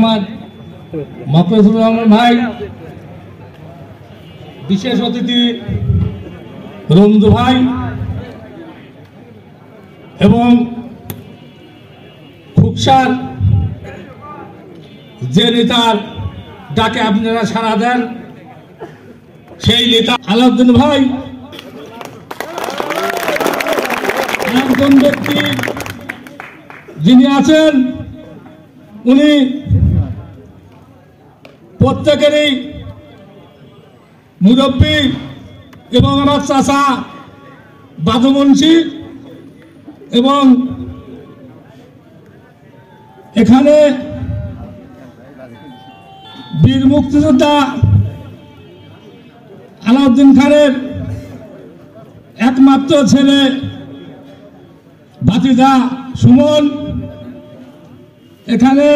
মোহাম্মদ মকরুর রহমান ভাই, বিশেষ অতিথি রমজু ভাই এবং খুকসার যে নেতার ডাকে আপনারা সাড়া দেন সেই নেতা আলাউদ্দিন ভাই একজন ব্যক্তি যিনি আছেন, উনি প্রত্যেকেরই মুরব্বী এবং আমার চাচা বাদু মুন্সি, এবং এখানে বীর মুক্তিযোদ্ধা আলাউদ্দিন খানের একমাত্র ছেলে ভাতিজা সুমন, এখানে